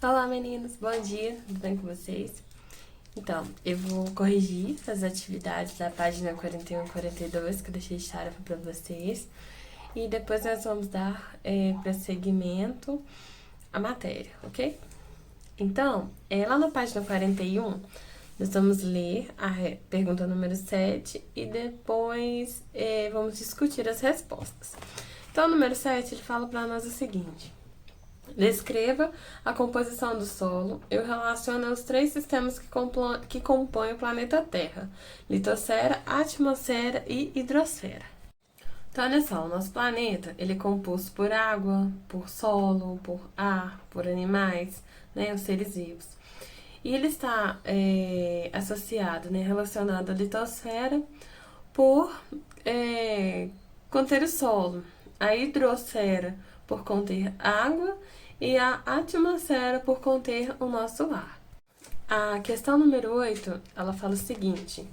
Olá meninos, bom dia, tudo bem com vocês? Então, eu vou corrigir as atividades da página 41 e 42 que eu deixei de tarefa para vocês e depois nós vamos dar prosseguimento à matéria, ok? Então, lá na página 41, nós vamos ler a pergunta número 7 e depois vamos discutir as respostas. Então, o número 7 ele fala para nós o seguinte: descreva a composição do solo e o relacione aos três sistemas que compõem o planeta Terra: litosfera, atmosfera e hidrosfera. Então, olha só, o nosso planeta ele é composto por água, por solo, por ar, por animais, né, os seres vivos. E ele está associado, né, relacionado à litosfera por conter o solo, a hidrosfera por conter água e a atmosfera por conter o nosso ar. A questão número 8, ela fala o seguinte: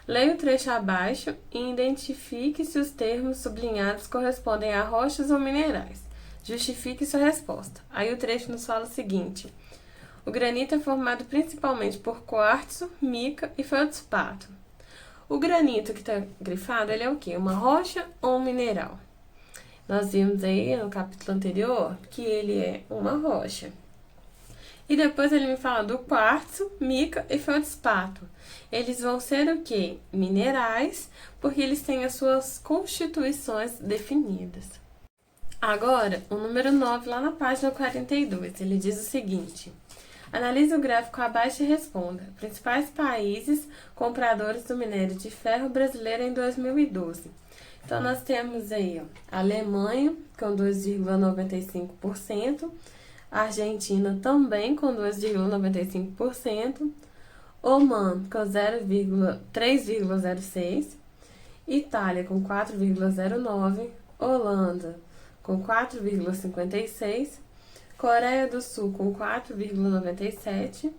leia o trecho abaixo e identifique se os termos sublinhados correspondem a rochas ou minerais. Justifique sua resposta. Aí o trecho nos fala o seguinte: o granito é formado principalmente por quartzo, mica e feldspato. O granito que está grifado, ele é o quê? Uma rocha ou um mineral? Nós vimos aí no capítulo anterior que ele é uma rocha. E depois ele me fala do quartzo, mica e feldspato. Eles vão ser o quê? Minerais, porque eles têm as suas constituições definidas. Agora, o número 9, lá na página 42, ele diz o seguinte: analise o gráfico abaixo e responda. Principais países compradores do minério de ferro brasileiro em 2012. Então, nós temos aí a Alemanha com 2,95%, a Argentina também com 2,95%, Oman com 3,06%, Itália com 4,09%, Holanda com 4,56%, Coreia do Sul com 4,97%,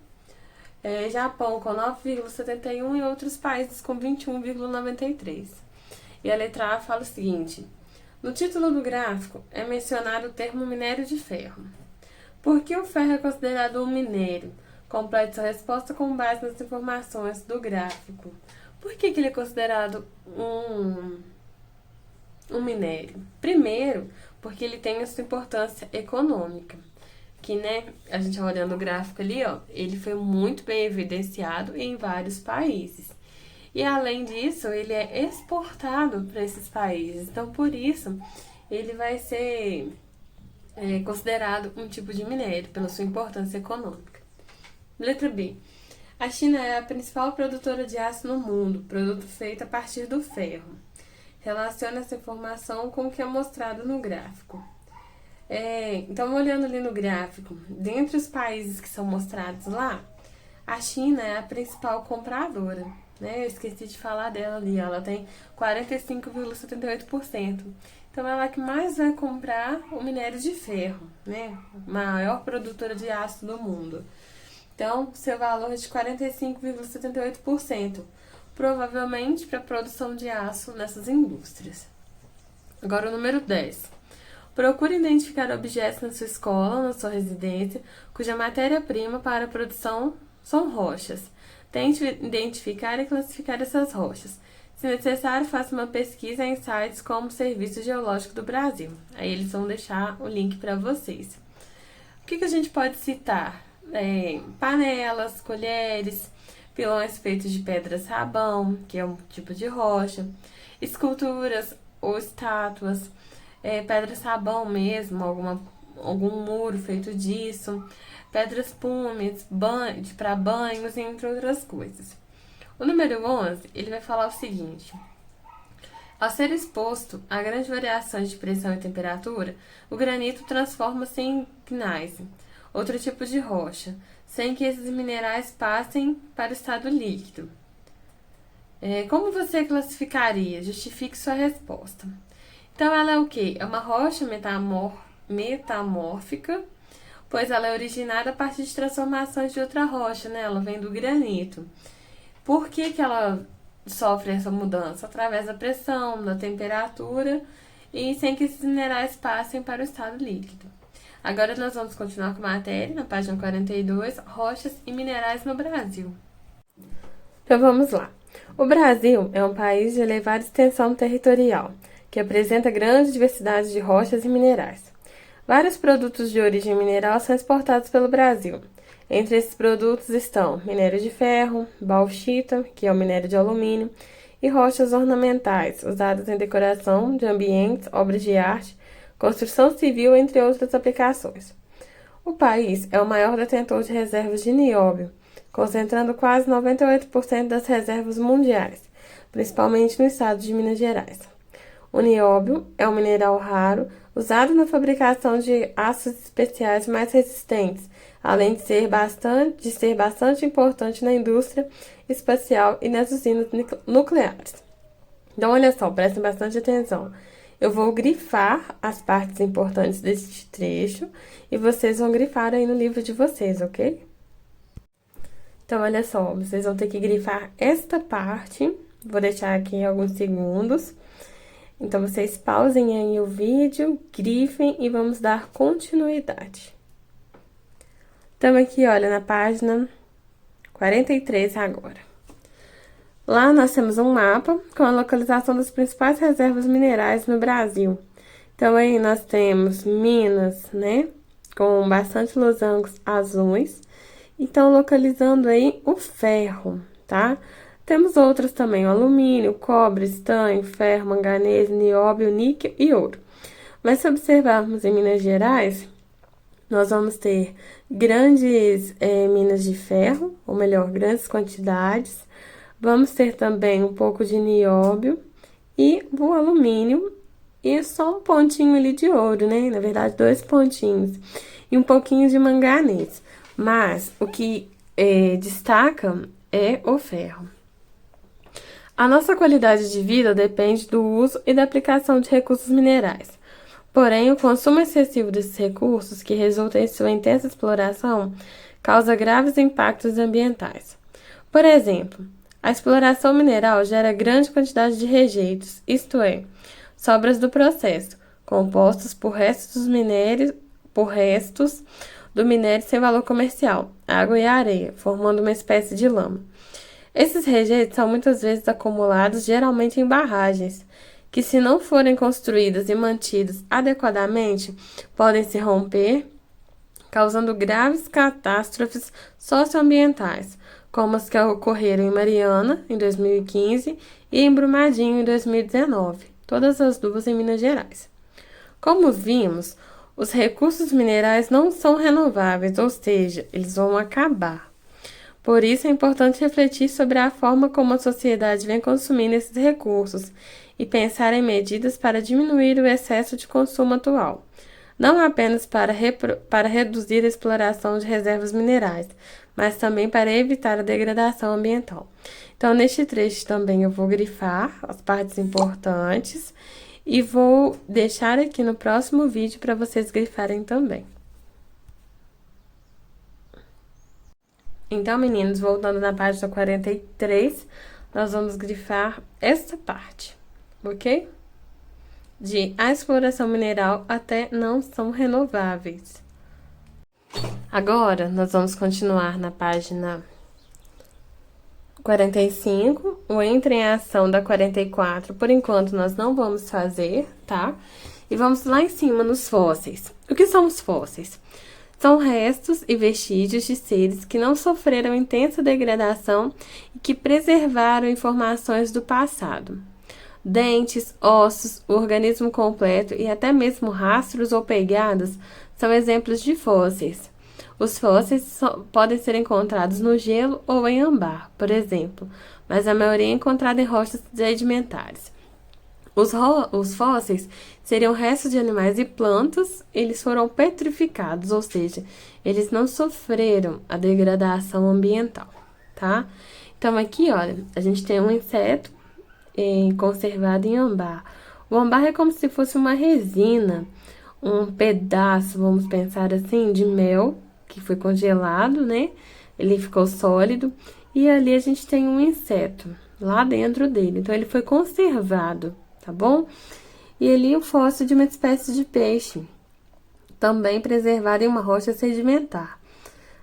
Japão com 9,71% e outros países com 21,93%. E a letra A fala o seguinte: no título do gráfico é mencionado o termo minério de ferro. Por que o ferro é considerado um minério? Complete sua resposta com base nas informações do gráfico. Por que ele é considerado um minério? Primeiro, porque ele tem a sua importância econômica. Que, né, a gente olhando o gráfico ali, ó, ele foi muito bem evidenciado em vários países. E além disso, ele é exportado para esses países. Então, por isso, ele vai ser considerado um tipo de minério, pela sua importância econômica. Letra B. A China é a principal produtora de aço no mundo, produto feito a partir do ferro. Relaciona essa informação com o que é mostrado no gráfico. Então, olhando ali no gráfico, dentre os países que são mostrados lá, a China é a principal compradora. Eu esqueci de falar dela ali, ela tem 45,78%. Então, ela é a que mais vai comprar o minério de ferro, né? Maior produtora de aço do mundo. Então, seu valor é de 45,78%, provavelmente para a produção de aço nessas indústrias. Agora, o número 10. Procure identificar objetos na sua escola ou na sua residência cuja matéria-prima para a produção são rochas. Tente identificar e classificar essas rochas. Se necessário, faça uma pesquisa em sites como o Serviço Geológico do Brasil. Aí eles vão deixar o link para vocês. O que a gente pode citar? Panelas, colheres, pilões feitos de pedra-sabão, que é um tipo de rocha, esculturas ou estátuas, pedra-sabão mesmo, algum muro feito disso, pedras pumes, para banhos, entre outras coisas. O número 11, ele vai falar o seguinte: ao ser exposto a grandes variações de pressão e temperatura, o granito transforma-se em gneiss, outro tipo de rocha, sem que esses minerais passem para o estado líquido. Como você classificaria? Justifique sua resposta. Então, ela é o quê? É uma rocha metamórfica, pois ela é originada a partir de transformações de outra rocha, né? Ela vem do granito. Por que ela sofre essa mudança? Através da pressão, da temperatura e sem que esses minerais passem para o estado líquido. Agora nós vamos continuar com a matéria, na página 42, rochas e minerais no Brasil. Então vamos lá. O Brasil é um país de elevada extensão territorial, que apresenta grande diversidade de rochas e minerais. Vários produtos de origem mineral são exportados pelo Brasil. Entre esses produtos estão minério de ferro, bauxita, que é o minério de alumínio, e rochas ornamentais, usadas em decoração de ambientes, obras de arte, construção civil, entre outras aplicações. O país é o maior detentor de reservas de nióbio, concentrando quase 98% das reservas mundiais, principalmente no estado de Minas Gerais. O nióbio é um mineral raro usado na fabricação de aços especiais mais resistentes, além de ser bastante importante na indústria espacial e nas usinas nucleares. Então, olha só, prestem bastante atenção. Eu vou grifar as partes importantes deste trecho e vocês vão grifar aí no livro de vocês, ok? Então, olha só, vocês vão ter que grifar esta parte. Vou deixar aqui alguns segundos. Então, vocês pausem aí o vídeo, grifem e vamos dar continuidade. Estamos aqui, olha, na página 43 agora. Lá nós temos um mapa com a localização das principais reservas minerais no Brasil. Então, aí nós temos Minas, né, com bastante losangos azuis. Então, localizando aí o ferro, tá? Temos outras também, o alumínio, cobre, estanho, ferro, manganês, nióbio, níquel e ouro. Mas se observarmos em Minas Gerais, nós vamos ter grandes minas de ferro, ou melhor, grandes quantidades. Vamos ter também um pouco de nióbio e o alumínio e só um pontinho ali de ouro, né? Na verdade, 2 pontinhos e um pouquinho de manganês. Mas o que destaca é o ferro. A nossa qualidade de vida depende do uso e da aplicação de recursos minerais. Porém, o consumo excessivo desses recursos, que resulta em sua intensa exploração, causa graves impactos ambientais. Por exemplo, a exploração mineral gera grande quantidade de rejeitos, isto é, sobras do processo, compostos por restos do minério sem valor comercial, água e areia, formando uma espécie de lama. Esses rejeitos são muitas vezes acumulados, geralmente em barragens, que, se não forem construídas e mantidas adequadamente, podem se romper, causando graves catástrofes socioambientais, como as que ocorreram em Mariana, em 2015, e em Brumadinho, em 2019, todas as duas em Minas Gerais. Como vimos, os recursos minerais não são renováveis, ou seja, eles vão acabar. Por isso, é importante refletir sobre a forma como a sociedade vem consumindo esses recursos e pensar em medidas para diminuir o excesso de consumo atual, não apenas para reduzir a exploração de reservas minerais, mas também para evitar a degradação ambiental. Então, neste trecho também eu vou grifar as partes importantes e vou deixar aqui no próximo vídeo para vocês grifarem também. Então, meninos, voltando na página 43, nós vamos grifar esta parte, ok? De a exploração mineral até não são renováveis. Agora, nós vamos continuar na página 45, o entra em ação da 44, por enquanto nós não vamos fazer, tá? E vamos lá em cima nos fósseis. O que são os fósseis? São restos e vestígios de seres que não sofreram intensa degradação e que preservaram informações do passado. Dentes, ossos, o organismo completo e até mesmo rastros ou pegadas são exemplos de fósseis. Os fósseis podem ser encontrados no gelo ou em âmbar, por exemplo, mas a maioria é encontrada em rochas sedimentares. Os fósseis seriam restos de animais e plantas, eles foram petrificados, ou seja, eles não sofreram a degradação ambiental, tá? Então, aqui, olha, a gente tem um inseto conservado em âmbar. O âmbar é como se fosse uma resina, um pedaço, vamos pensar assim, de mel, que foi congelado, né? Ele ficou sólido, e ali a gente tem um inseto lá dentro dele, então ele foi conservado, tá bom? E ali o fóssil de uma espécie de peixe, também preservada em uma rocha sedimentar.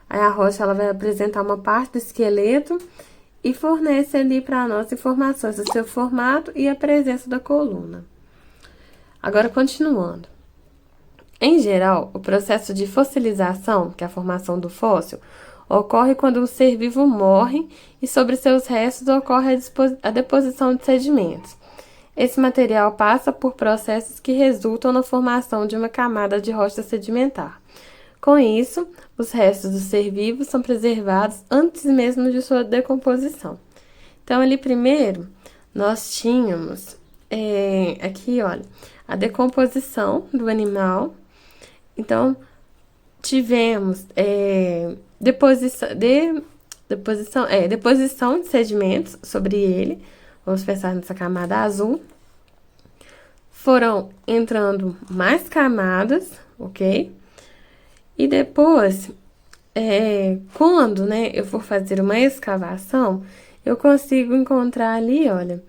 Aí a rocha ela vai apresentar uma parte do esqueleto e fornece ali para nós informações do seu formato e a presença da coluna. Agora, continuando. Em geral, o processo de fossilização, que é a formação do fóssil, ocorre quando um ser vivo morre e sobre seus restos ocorre a deposição de sedimentos. Esse material passa por processos que resultam na formação de uma camada de rocha sedimentar. Com isso, os restos do ser vivo são preservados antes mesmo de sua decomposição. Então, ali primeiro, nós tínhamos aqui, olha, a decomposição do animal. Então, tivemos deposição de sedimentos sobre ele. Vamos pensar nessa camada azul. Foram entrando mais camadas, ok? E depois, quando, eu for fazer uma escavação, eu consigo encontrar ali, olha,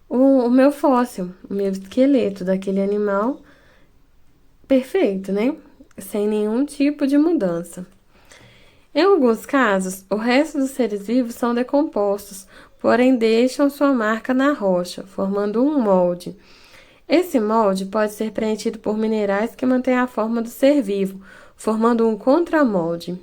o meu fóssil, o meu esqueleto daquele animal perfeito, né? Sem nenhum tipo de mudança. Em alguns casos, o resto dos seres vivos são decompostos, porém deixam sua marca na rocha, formando um molde. Esse molde pode ser preenchido por minerais que mantêm a forma do ser vivo, formando um contramolde.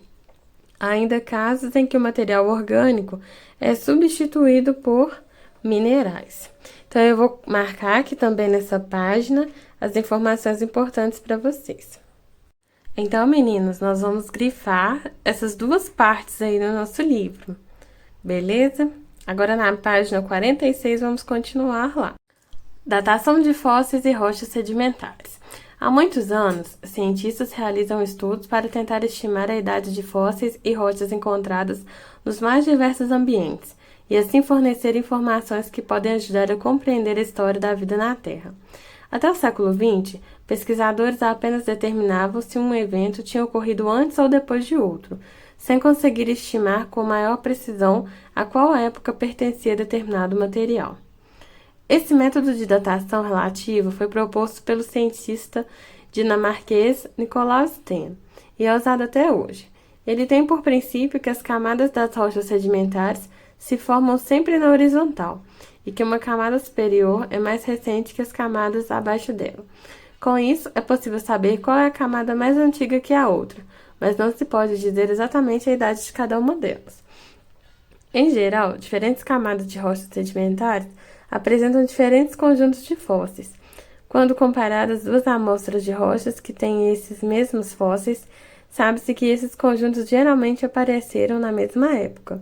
Há ainda casos em que o material orgânico é substituído por minerais. Então, eu vou marcar aqui também nessa página as informações importantes para vocês. Então, meninos, nós vamos grifar essas duas partes aí no nosso livro, beleza? Agora, na página 46, vamos continuar lá. Datação de fósseis e rochas sedimentares. Há muitos anos, cientistas realizam estudos para tentar estimar a idade de fósseis e rochas encontradas nos mais diversos ambientes, e assim fornecer informações que podem ajudar a compreender a história da vida na Terra. Até o século XX, pesquisadores apenas determinavam se um evento tinha ocorrido antes ou depois de outro, sem conseguir estimar com maior precisão a qual época pertencia determinado material. Esse método de datação relativa foi proposto pelo cientista dinamarquês Nicolaus Steen e é usado até hoje. Ele tem por princípio que as camadas das rochas sedimentares se formam sempre na horizontal e que uma camada superior é mais recente que as camadas abaixo dela. Com isso, é possível saber qual é a camada mais antiga que a outra, mas não se pode dizer exatamente a idade de cada uma delas. Em geral, diferentes camadas de rochas sedimentares apresentam diferentes conjuntos de fósseis. Quando comparadas duas amostras de rochas que têm esses mesmos fósseis, sabe-se que esses conjuntos geralmente apareceram na mesma época.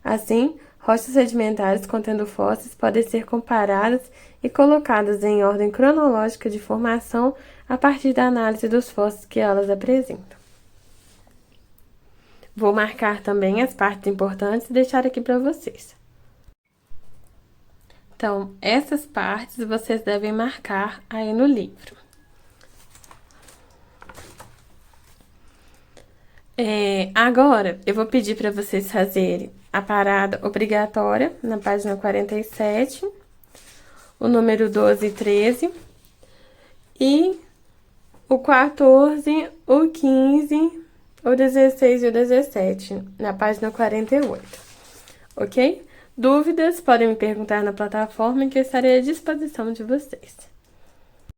Assim, rochas sedimentares contendo fósseis podem ser comparadas e colocadas em ordem cronológica de formação a partir da análise dos fósseis que elas apresentam. Vou marcar também as partes importantes e deixar aqui para vocês. Então, essas partes vocês devem marcar aí no livro. Agora, eu vou pedir para vocês fazerem a parada obrigatória na página 47, o número 12 e 13, e o 14, o 15, o 16 e o 17, na página 48, ok? Dúvidas, podem me perguntar na plataforma que eu estarei à disposição de vocês.